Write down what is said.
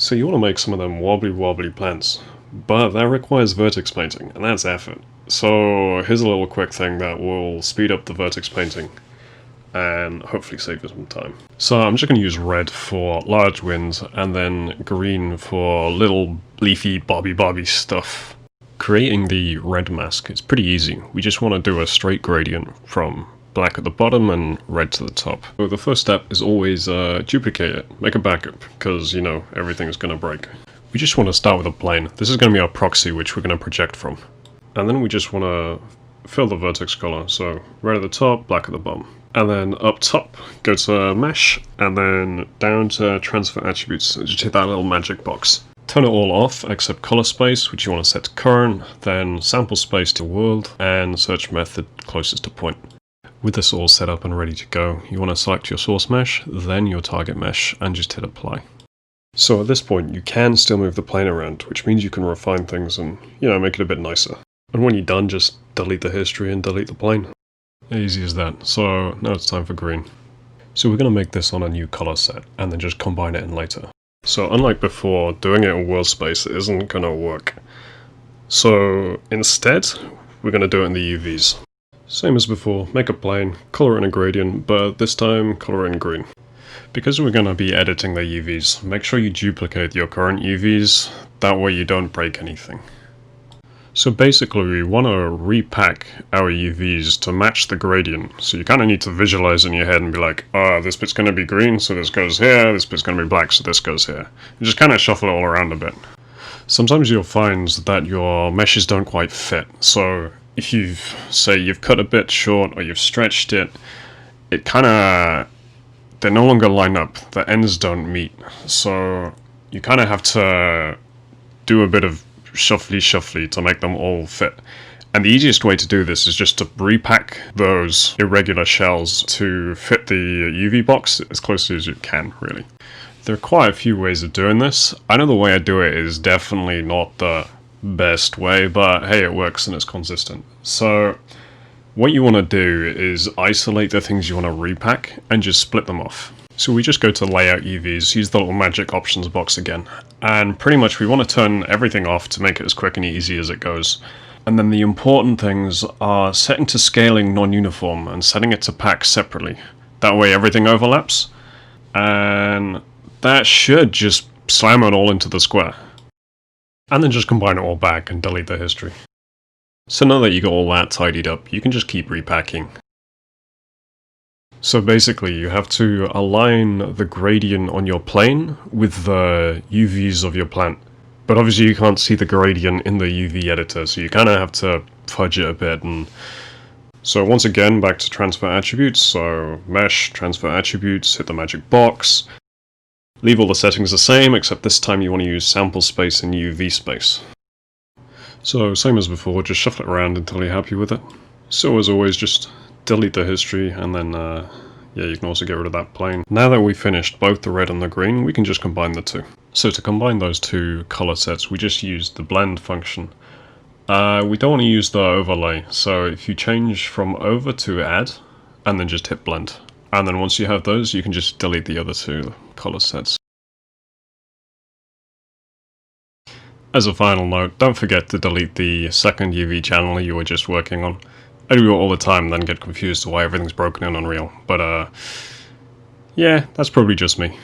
So you want to make some of them wobbly plants, but that requires vertex painting, and that's effort. So here's a little quick thing that will speed up the vertex painting and hopefully save you some time. So I'm just going to use red for large winds and then green for little leafy bobby stuff. Creating the red mask is pretty easy. We just want to do a straight gradient from black at the bottom and red to the top. So the first step is always duplicate it, make a backup, because you know everything's going to break. We just want to start with a plane. This is going to be our proxy which we're going to project from. And then we just want to fill the vertex color, so red at the top, black at the bottom. And then up top, go to mesh, and then down to transfer attributes, and just hit that little magic box. Turn it all off except color space, which you want to set to current, then sample space to world, and search method closest to point. With this all set up and ready to go, you want to select your source mesh, then your target mesh, and just hit apply. So at this point, you can still move the plane around, which means you can refine things and, you know, make it a bit nicer. And when you're done, just delete the history and delete the plane. Easy as that. So now it's time for green. So we're going to make this on a new color set, and then just combine it in later. So unlike before, doing it in world space isn't going to work. So instead, we're going to do it in the UVs. Same as before, make a plane, color it in a gradient, but this time color it in green. Because we're going to be editing the UVs, make sure you duplicate your current UVs, that way you don't break anything. So basically we want to repack our UVs to match the gradient, so you kind of need to visualize in your head and be like, this bit's going to be green, so this goes here, this bit's going to be black, so this goes here. And just kind of shuffle it all around a bit. Sometimes you'll find that your meshes don't quite fit, so if you've cut a bit short or you've stretched it, they no longer line up, the ends don't meet, so you kind of have to do a bit of shuffly to make them all fit. And the easiest way to do this is just to repack those irregular shells to fit the UV box as closely as you can, really. There are quite a few ways of doing this. I know the way I do it is definitely not the best way, but hey, it works and it's consistent. So what you want to do is isolate the things you want to repack and just split them off. So we just go to layout UVs, use the little magic options box again, and pretty much we want to turn everything off to make it as quick and easy as it goes. And then the important things are setting to scaling non-uniform and setting it to pack separately. That way everything overlaps, and that should just slam it all into the square. And then just combine it all back and delete the history. So now that you got all that tidied up, you can just keep repacking. So basically you have to align the gradient on your plane with the UVs of your plant. But obviously you can't see the gradient in the UV editor, so you kind of have to fudge it a bit. And so once again, back to transfer attributes, so mesh, transfer attributes, hit the magic box. Leave all the settings the same, except this time you want to use sample space and UV space. So same as before, just shuffle it around until you're happy with it. So as always, just delete the history, and then yeah, you can also get rid of that plane. Now that we've finished both the red and the green, we can just combine the two. So to combine those two color sets, we just use the blend function. We don't want to use the overlay, so if you change from over to add, and then just hit blend. And then once you have those, you can just delete the other two color sets. As a final note, don't forget to delete the second UV channel you were just working on. I do it all the time and then get confused why everything's broken in Unreal, but yeah, that's probably just me.